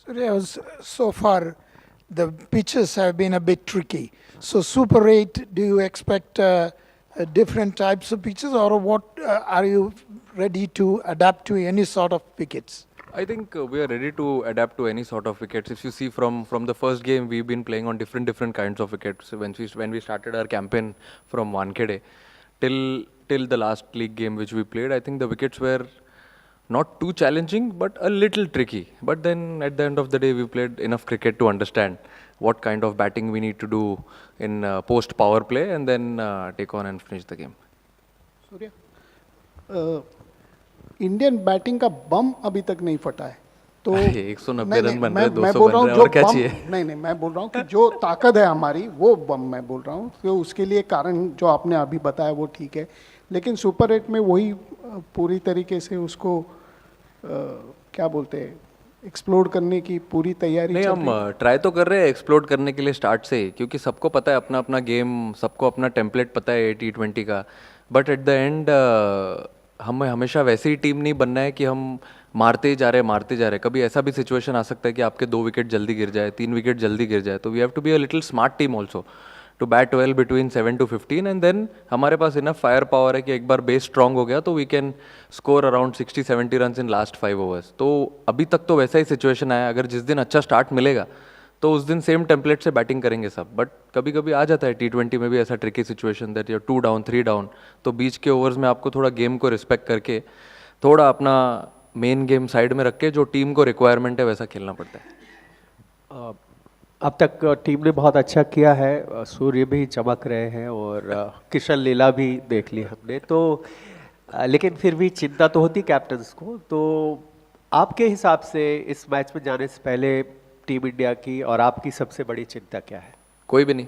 So far, the pitches have been a bit tricky. So Super 8, do you expect different types of pitches, or what are you ready to adapt to any sort of wickets? I think we are ready to adapt to any sort of wickets. If you see from the first game, we've been playing on different kinds of wickets. When we started our campaign from Wankhede till the last league game which we played, I think the wickets were not too challenging but a little tricky. But then at the end of the day, we played enough cricket to understand what kind of batting we need to do in post power play, and then take on and finish the game. Surya Indian batting का बम अभी तक नहीं फटा है तो अरे 190 run बन रहे, मैं 200 बोल बन रहा हूँ रहे, जो और क्या बम चाहिए? नहीं मैं बोल रहा हूँ कि जो ताकत है हमारी वो बम मैं बोल रहा हूँ तो उसके लिए कारण जो आपने अभी बताया वो ठीक है लेकिन सुपर 8 में वही पूरी तरीके से उसको क्या बोलते हैं एक्सप्लोर करने की पूरी तैयारी नहीं, चल हम रही है। ट्राई तो कर रहे हैं एक्सप्लोर करने के लिए स्टार्ट से ही, क्योंकि सबको पता है अपना अपना गेम, सबको अपना टेम्पलेट पता है T20 का. बट एट द एंड हमें हमेशा वैसे ही टीम नहीं बनना है कि हम मारते ही जा रहे. कभी ऐसा भी सिचुएशन आ सकता है कि आपके 2 विकेट जल्दी गिर जाए, 3 विकेट जल्दी गिर जाए. तो we have to be a little smart team also to bat well between 7 to 15, and then हमारे पास इनफ फायर पावर है कि एक बार बेस स्ट्रांग हो गया तो we can score around 60-70 run in last 5 overs. तो अभी तक तो वैसा ही सिचुएशन आया. अगर जिस दिन अच्छा स्टार्ट मिलेगा तो उस दिन सेम टेम्पलेट से बैटिंग करेंगे सब. बट कभी कभी आ जाता है T20 में भी ऐसा tricky situation that you 2 down 3 down, तो बीच के ओवर्स में आपको थोड़ा गेम को रिस्पेक्ट करके थोड़ा अपना मेन गेम साइड में रख के जो टीम को रिक्वायरमेंट है वैसा खेलना पड़ता है. अब तक टीम ने बहुत अच्छा किया है, सूर्य भी चमक रहे हैं और किशन लीला भी देख ली हमने तो लेकिन फिर भी चिंता तो होती कैप्टन्स को. तो आपके हिसाब से इस मैच में जाने से पहले टीम इंडिया की और आपकी सबसे बड़ी चिंता क्या है? कोई भी नहीं.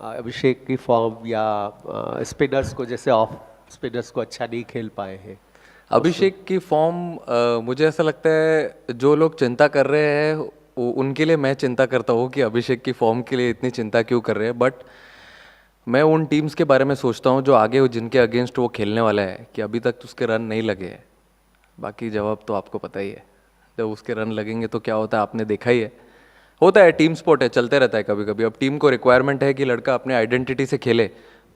अभिषेक की फॉर्म या स्पिनर्स को, जैसे ऑफ स्पिनर्स को अच्छा नहीं खेल पाए हैं. अभिषेक की फॉर्म, मुझे ऐसा लगता है जो लोग चिंता कर रहे हैं उनके लिए मैं चिंता करता हूँ कि अभिषेक की फॉर्म के लिए इतनी चिंता क्यों कर रहे हैं. बट मैं उन टीम्स के बारे में सोचता हूँ जो आगे जिनके अगेंस्ट वो खेलने वाला है कि अभी तक उसके रन नहीं लगे हैं. बाकी जवाब तो आपको पता ही है, जब उसके रन लगेंगे तो क्या होता है आपने देखा ही है. होता है, टीम स्पोर्ट है, चलते रहता है कभी कभी. अब टीम को रिक्वायरमेंट है कि लड़का अपने आइडेंटिटी से खेले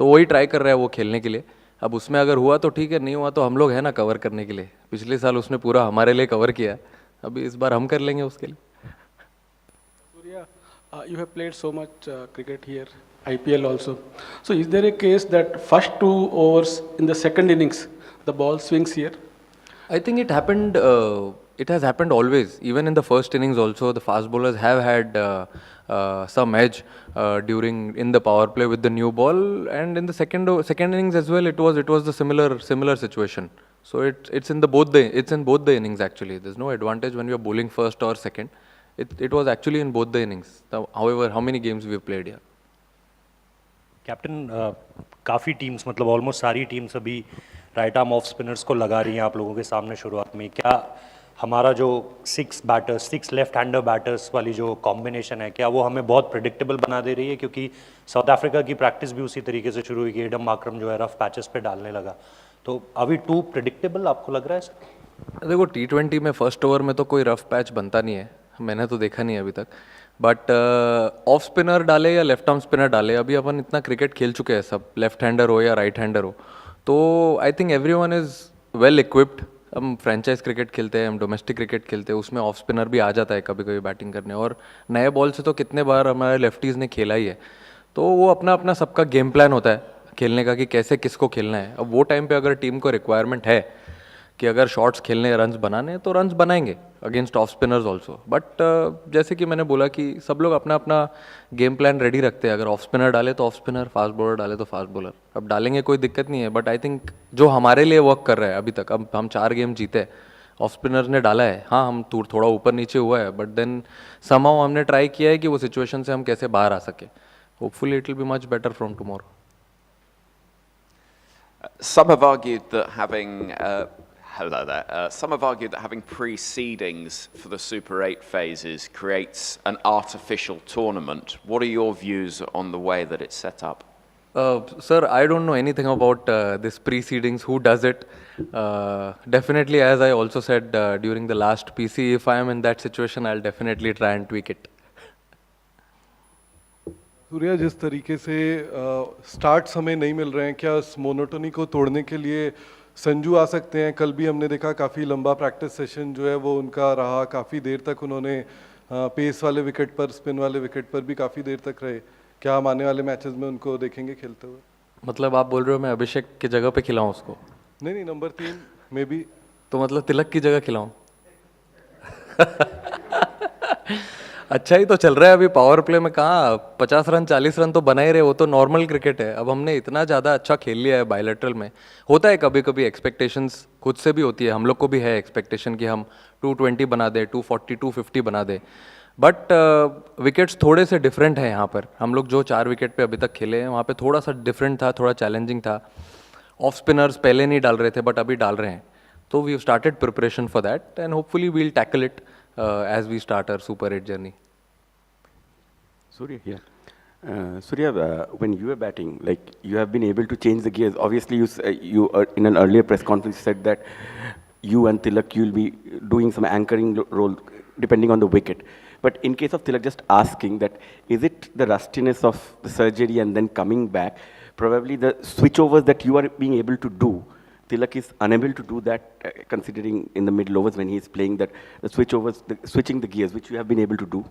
तो वही ट्राई कर रहा है वो खेलने के लिए. अब उसमें अगर हुआ तो ठीक है, नहीं हुआ तो हम लोग हैं ना कवर करने के लिए. पिछले साल उसने पूरा हमारे लिए कवर किया, अभी इस बार हम कर लेंगे उसके लिए. Surya, you have played so much cricket here, IPL also. So, is there a case that first 2 overs in the second innings, the ball swings here? I think it happened. It has happened always. Even in the first innings, also the fast bowlers have had some edge during in the power play with the new ball, and in the second innings as well. It was the similar situation. So it's in both the innings actually. There's no advantage when you're bowling first or second. It was actually in both the innings. Now, however, how many games we've played here? Captain, काफ़ी teams मतलब almost सारी teams अभी right arm off spinners को लगा रही हैं आप लोगों के सामने शुरुआत में. क्या हमारा जो 6 लेफ्ट हैंडर बैटर्स वाली जो कॉम्बिनेशन है क्या वो हमें बहुत प्रिडिक्टेबल बना दे रही है? क्योंकि साउथ अफ्रीका की प्रैक्टिस भी उसी तरीके से शुरू हुई कि एडम मार्करम जो है रफ पैचेस पे डालने लगा. तो अभी टू प्रिडिक्टेबल आपको लग रहा है सर? देखो, T20 में फर्स्ट ओवर में तो कोई रफ पैच बनता नहीं है, मैंने तो देखा नहीं है अभी तक. बट ऑफ स्पिनर डाले या लेफ्ट आर्म स्पिनर डाले, अभी अपन इतना क्रिकेट खेल चुके हैं सब, लेफ्ट हैंडर हो या राइट हैंडर हो, तो I think everyone is well equipped. हम फ्रेंचाइज क्रिकेट खेलते हैं, हम डोमेस्टिक क्रिकेट खेलते हैं, उसमें ऑफ स्पिनर भी आ जाता है कभी कभी बैटिंग करने. और नए बॉल से तो कितने बार हमारे लेफ्टीज़ ने खेला ही है. तो वो अपना अपना सबका गेम प्लान होता है खेलने का कि कैसे किसको खेलना है. अब वो टाइम पे अगर टीम को रिक्वायरमेंट है कि अगर शॉट्स खेलने, रन्स बनाने, तो रन्स बनाएंगे against off spinners also. But जैसे कि मैंने बोला कि सब लोग अपना अपना गेम प्लान रेडी रखते हैं. अगर ऑफ स्पिनर डाले तो ऑफ स्पिनर, फास्ट बॉलर डाले तो फास्ट बॉलर. अब डालेंगे, कोई दिक्कत नहीं है. बट आई थिंक जो हमारे लिए वर्क कर रहा है अभी तक, अब हम 4 गेम जीते, ऑफ स्पिनर ने डाला है, हाँ हम थोड़ा ऊपर नीचे हुआ है, बट देन समहाउ हमने ट्राई किया है कि वो सिचुएशन से हम कैसे बाहर आ सके. Hopefully it will be much better from tomorrow. Some have argued that having hello there. Some have argued that having pre-seedings for the Super 8 phases creates an artificial tournament. What are your views on the way that it's set up? Sir, I don't know anything about this precedings, who does it. Definitely, as I also said during the last PC, if I am in that situation, I'll definitely try and tweak it. Surya, जिस तरीके से starts हमें नहीं मिल रहे हैं, क्या उस monotony को तोड़ने के लिए संजू आ सकते हैं? कल भी हमने देखा काफ़ी लंबा प्रैक्टिस सेशन जो है वो उनका रहा, काफ़ी देर तक उन्होंने पेस वाले विकेट पर, स्पिन वाले विकेट पर भी काफ़ी देर तक रहे। क्या हम आने वाले मैचेस में उनको देखेंगे खेलते हुए? मतलब आप बोल रहे हो मैं अभिषेक की जगह पे खिलाऊं उसको? नहीं, नंबर 3 में भी। तो मतलब तिलक की जगह खिलाऊं? अच्छा ही तो चल रहा है अभी पावर प्ले में, कहाँ 50 रन 40 रन तो बना ही रहे, वो तो नॉर्मल क्रिकेट है। अब हमने इतना ज़्यादा अच्छा खेल लिया है बायलैटरल में। होता है कभी कभी एक्सपेक्टेशंस खुद से भी होती है, हम लोग को भी है एक्सपेक्टेशन कि हम 220 बना दे, 240 250 बना दे, बट विकेट्स थोड़े से डिफरेंट हैं यहाँ पर। हम लोग जो 4 विकेट पे अभी तक खेले हैं वहाँ पे थोड़ा सा डिफरेंट था, थोड़ा चैलेंजिंग था। ऑफ स्पिनर्स पहले नहीं डाल रहे थे बट अभी डाल रहे हैं, तो we started preparation for that and hopefully we'll tackle it as we start our Super 8 journey. Surya here. Surya, when you were batting, like you have been able to change the gears. Obviously, you in an earlier press conference said that you and Tilak you'll be doing some anchoring role depending on the wicket. But in case of Tilak, just asking that is it the rustiness of the surgery and then coming back, probably the switchovers that you are being able to do. Tilak is unable to do that, considering in the middle overs when he is playing that the switchovers, switching the gears, which you have been able to do.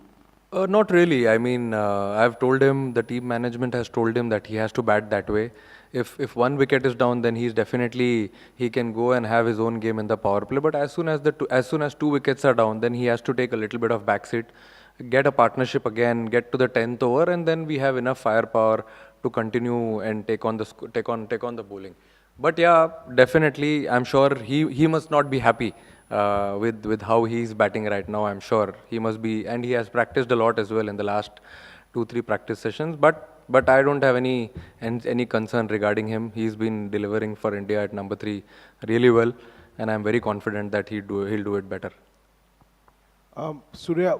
Not really. I mean, I've told him, the team management has told him that he has to bat that way. If one wicket is down, then he's definitely, he can go and have his own game in the power play. But as soon as 2 wickets are down, then he has to take a little bit of backseat, get a partnership again, get to the 10th over, and then we have enough firepower to continue and take on the bowling. But yeah, definitely, I'm sure he must not be happy with how he's batting right now. I'm sure he must be, and he has practiced a lot as well in the last 2-3 practice sessions. But I don't have any concern regarding him. He's been delivering for India at number 3 really well, and I'm very confident that he'll do it better. Surya,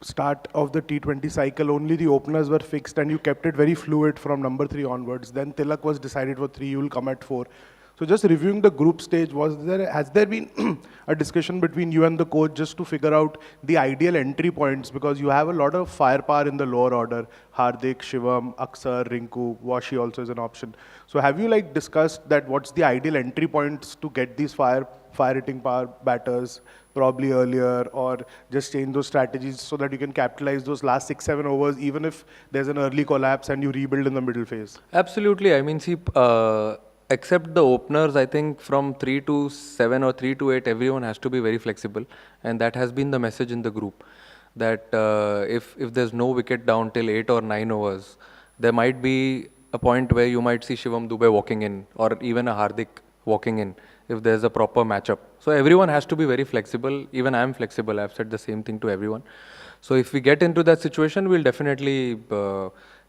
start of the T20 cycle, only the openers were fixed and you kept it very fluid from number 3 onwards. Then Tilak was decided for 3, you will come at 4. So just reviewing the group stage, has there been a discussion between you and the coach just to figure out the ideal entry points? Because you have a lot of firepower in the lower order. Hardik, Shivam, Aksar, Rinku, Washi also is an option. So have you like discussed that what's the ideal entry points to get these fire hitting power batters probably earlier, or just change those strategies so that you can capitalize those last 6-7 overs even if there's an early collapse and you rebuild in the middle phase? Absolutely. I mean, see, except the openers, I think from 3 to 7 or 3 to 8, everyone has to be very flexible, and that has been the message in the group, that if there's no wicket down till 8 or 9 overs, there might be a point where you might see Shivam Dubey walking in, or even a Hardik walking in, if there's a proper matchup. So everyone has to be very flexible. Even I am flexible. I've said the same thing to everyone. So if we get into that situation, we'll definitely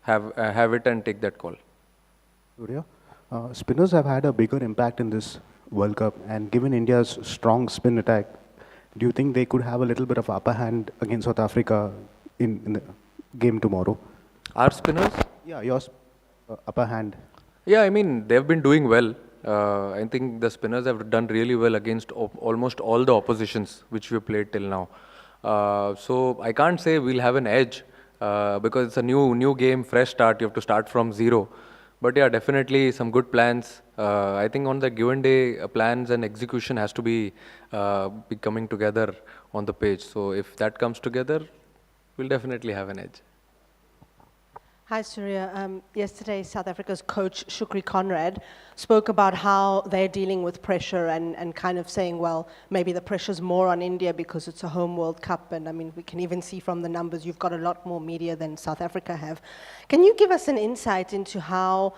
have it and take that call. Surya, spinners have had a bigger impact in this World Cup, and given India's strong spin attack, do you think they could have a little bit of upper hand against South Africa in the game tomorrow? Our spinners? Yeah, your upper hand. Yeah, I mean, they've been doing well. I think the spinners have done really well against almost all the oppositions which we played till now. So I can't say we'll have an edge because it's a new game, fresh start. You have to start from zero. But yeah, definitely some good plans. I think on the given day, plans and execution has to be coming together on the page. So if that comes together, we'll definitely have an edge. Hi, Surya. Yesterday, South Africa's coach, Shukri Conrad, spoke about how they're dealing with pressure and kind of saying, well, maybe the pressure's more on India because it's a home World Cup. And I mean, we can even see from the numbers, you've got a lot more media than South Africa have. Can you give us an insight into how,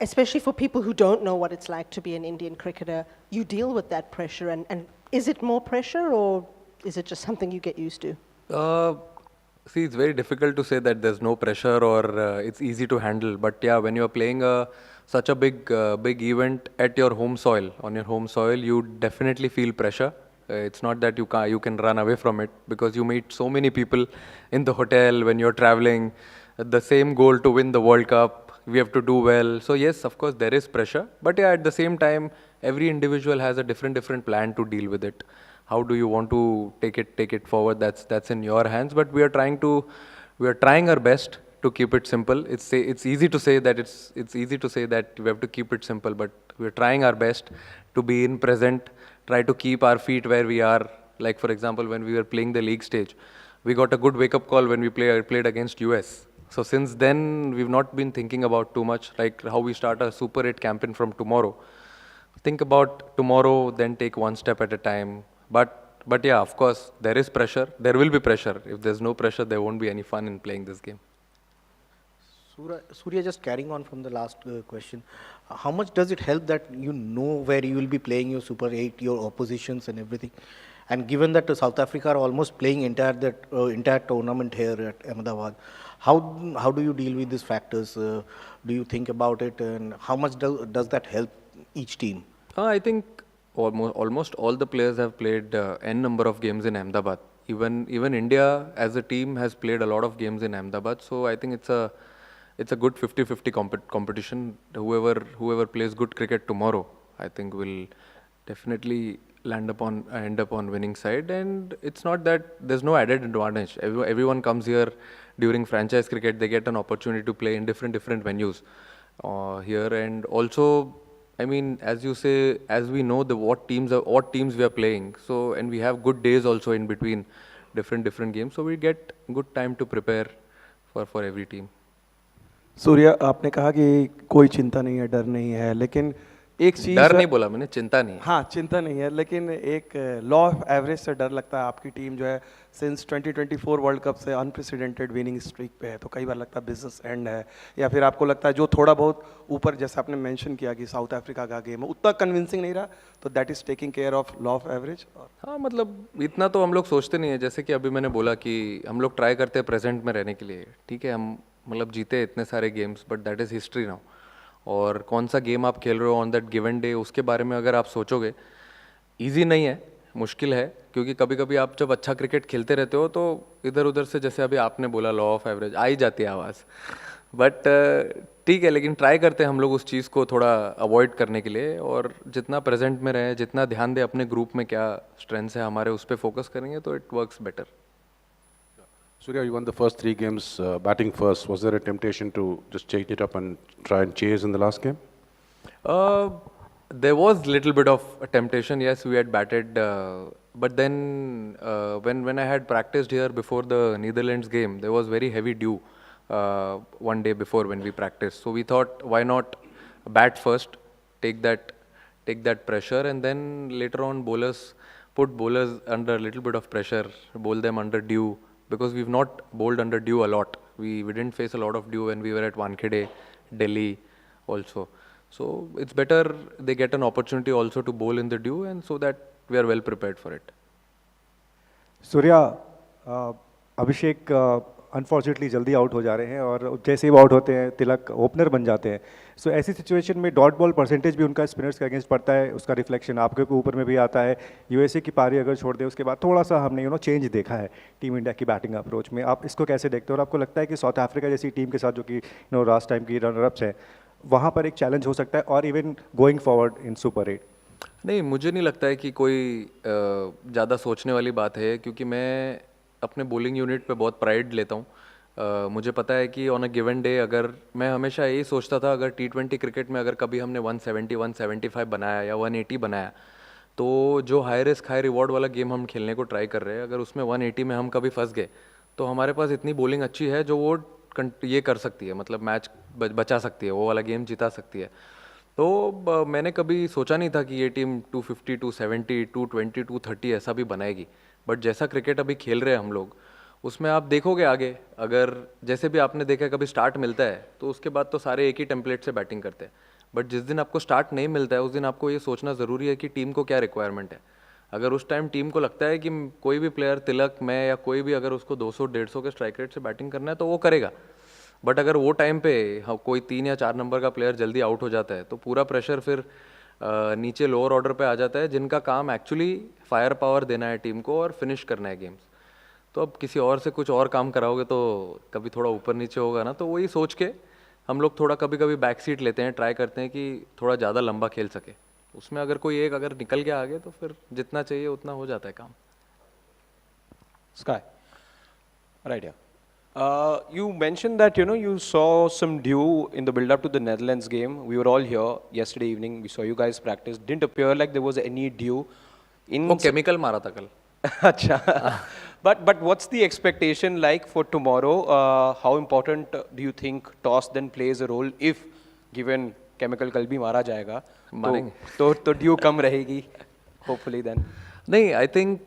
especially for people who don't know what it's like to be an Indian cricketer, you deal with that pressure? And is it more pressure, or is it just something you get used to? See, it's very difficult to say that there's no pressure or it's easy to handle. But yeah, when you're playing such a big event at your home soil, on your home soil, you definitely feel pressure. It's not that you can run away from it, because you meet so many people in the hotel when you're traveling. The same goal to win the World Cup. we have to do well. So yes, of course there is pressure, but yeah, at the same time, every individual has a different plan to deal with it. How do you want to take it forward? That's in your hands. But we are trying our best to keep it simple. It's easy to say that it's easy to say that we have to keep it simple, but we are trying our best to be in present, try to keep our feet where we are. Like for example, when we were playing the league stage, we got a good wake-up call when we played against US. So since then, we've not been thinking about too much, like how we start a Super 8 campaign from tomorrow. Think about tomorrow, then take one step at a time. But yeah, of course, there is pressure. There will be pressure. If there's no pressure, there won't be any fun in playing this game. Surya, just carrying on from the last question, how much does it help that you know where you will be playing your Super 8, your oppositions and everything? And given that South Africa are almost playing entire tournament here at Ahmedabad, how do you deal with these factors? Do you think about it, and how much does that help each team? I think almost all the players have played n number of games in Ahmedabad. Even India as a team has played a lot of games in Ahmedabad. So I think it's a good 50-50 competition. Whoever plays good cricket tomorrow, I think will definitely end up on winning side. And it's not that there's no added advantage. Everyone comes here during franchise cricket. They get an opportunity to play in different venues here. And also, I mean, as you say, as we know what teams we are playing. So, and we have good days also in between different games. So we get good time to prepare for every team. Surya, आपने कहा कि कोई चिंता नहीं है, डर नहीं है, लेकिन एक चीज़ डर नहीं बोला मैंने, चिंता नहीं है। हाँ, चिंता नहीं है, लेकिन एक लॉ ऑफ एवरेज से डर लगता है। आपकी टीम जो है सिंस 2024 वर्ल्ड कप से अनप्रेसिडेंटेड विनिंग स्ट्रीक पे है, तो कई बार लगता है बिजनेस एंड है, या फिर आपको लगता है जो थोड़ा बहुत ऊपर, जैसे आपने मेंशन किया कि साउथ अफ्रीका का गेम है उतना कन्विंसिंग नहीं रहा, तो that is taking care of law of average. हाँ, मतलब इतना तो हम लोग सोचते नहीं है। जैसे कि अभी मैंने बोला कि हम लोग ट्राई करते हैं प्रेजेंट में रहने के लिए। ठीक है, हम मतलब जीते इतने सारे games, but that is history now. और कौन सा गेम आप खेल रहे हो ऑन दैट गिवन डे, उसके बारे में अगर आप सोचोगे, इजी नहीं है, मुश्किल है। क्योंकि कभी कभी आप जब अच्छा क्रिकेट खेलते रहते हो तो इधर उधर से, जैसे अभी आपने बोला लॉ ऑफ एवरेज, आ ही जाती है आवाज़। बट ठीक है, लेकिन ट्राई करते हैं हम लोग उस चीज़ को थोड़ा अवॉइड करने के लिए, और जितना प्रेजेंट में रहे, जितना ध्यान दें अपने ग्रुप में क्या स्ट्रेंथ्स है हमारे, उस पर फोकस करेंगे तो it works better. Surya, you won the first 3 games batting first. Was there a temptation to just change it up and try and chase in the last game? There was little bit of a temptation. Yes, we had batted, but then when I had practiced here before the Netherlands game, there was very heavy dew one day before when we practiced. So we thought, why not bat first, take that pressure, and then later on put bowlers under a little bit of pressure, bowl them under dew. Because we've not bowled under dew a lot. We didn't face a lot of dew when we were at Wankhede, Delhi also. So it's better they get an opportunity also to bowl in the dew, and so that we are well prepared for it. Surya, Abhishek unfortunately जल्दी out हो जा रहे हैं, और जैसे ही वो out होते हैं तिलक ओपनर बन जाते हैं। सो ऐसी सिचुएशन में डॉट बॉल परसेंटेज भी उनका स्पिनर्स के अगेंस्ट पड़ता है, उसका रिफ्लेक्शन आपके ऊपर में भी आता है। यूएसए की पारी अगर छोड़ दे, उसके बाद थोड़ा सा हमने चेंज देखा है टीम इंडिया की बैटिंग अप्रोच में। आप इसको कैसे देखते हो, और आपको लगता है कि साउथ अफ्रीका जैसी टीम के साथ, जो कि लास्ट टाइम की रनरअप्स हैं, वहाँ पर एक चैलेंज हो सकता है, और even going forward in super 8? नहीं, मुझे नहीं लगता है कि कोई ज़्यादा सोचने वाली बात है, क्योंकि मैं अपने बॉलिंग यूनिट पे बहुत प्राइड लेता हूँ। मुझे पता है कि ऑन अ गिवन डे, अगर मैं हमेशा यही सोचता था, अगर T20 क्रिकेट में अगर कभी हमने 170, 175 बनाया या 180 बनाया, तो जो हाई रिस्क हाई रिवॉर्ड वाला गेम हम खेलने को ट्राई कर रहे हैं, अगर उसमें 180 में हम कभी फंस गए, तो हमारे पास इतनी बॉलिंग अच्छी है जो वो ये कर सकती है, मतलब मैच बचा सकती है, वो वाला गेम जिता सकती है। तो मैंने कभी सोचा नहीं था कि ये टीम 250, 270, 220, 230 ऐसा भी बनाएगी। बट जैसा क्रिकेट अभी खेल रहे हैं हम लोग, उसमें आप देखोगे आगे, अगर जैसे भी आपने देखा कभी स्टार्ट मिलता है तो उसके बाद तो सारे एक ही टेम्पलेट से बैटिंग करते हैं। बट जिस दिन आपको स्टार्ट नहीं मिलता है, उस दिन आपको ये सोचना ज़रूरी है कि टीम को क्या रिक्वायरमेंट है। अगर उस टाइम टीम को लगता है कि कोई भी प्लेयर, तिलक, मैं या कोई भी, अगर उसको 200-150 के स्ट्राइक रेट से बैटिंग करना है तो वो करेगा। बट अगर वो टाइम पे कोई 3 या 4 नंबर का प्लेयर जल्दी आउट हो जाता है, तो पूरा प्रेशर फिर नीचे लोअर ऑर्डर पे आ जाता है, जिनका काम एक्चुअली फायर पावर देना है टीम को और फिनिश करना है गेम्स। तो अब किसी और से कुछ और काम कराओगे तो कभी थोड़ा ऊपर नीचे होगा ना, तो वही सोच के हम लोग थोड़ा कभी कभी बैक सीट लेते हैं, ट्राई करते हैं कि थोड़ा ज़्यादा लंबा खेल सके. उसमें अगर कोई एक अगर निकल गया आगे तो फिर जितना चाहिए उतना हो जाता है काम. Sky. Right here. You mentioned that you saw some dew in the build-up to the Netherlands game. We were all here yesterday evening. We saw you guys practice. Didn't appear like there was any dew. वो chemical मारा था कल. अच्छा. But what's the expectation like for tomorrow? How important do you think toss then plays a role if given chemical कल भी मारा जाएगा? मारेंगे. तो dew कम रहेगी. Hopefully then. नहीं, आई थिंक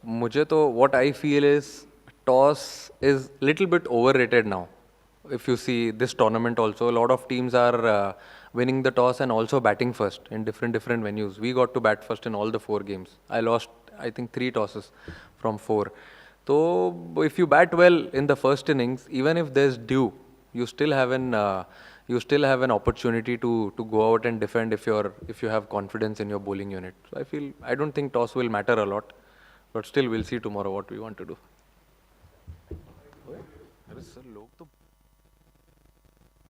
मुझे तो what I feel is toss is little bit overrated now. If you see this tournament also, a lot of teams are winning the toss and also batting first in different venues. We got to bat first in all the 4 games. I lost, I think, 3 tosses from 4. So if you bat well in the first innings, even if there's dew, you still have an opportunity to go out and defend if you have confidence in your bowling unit. So I don't think toss will matter a lot, but still we'll see tomorrow what we want to do. अरे sir लोग तो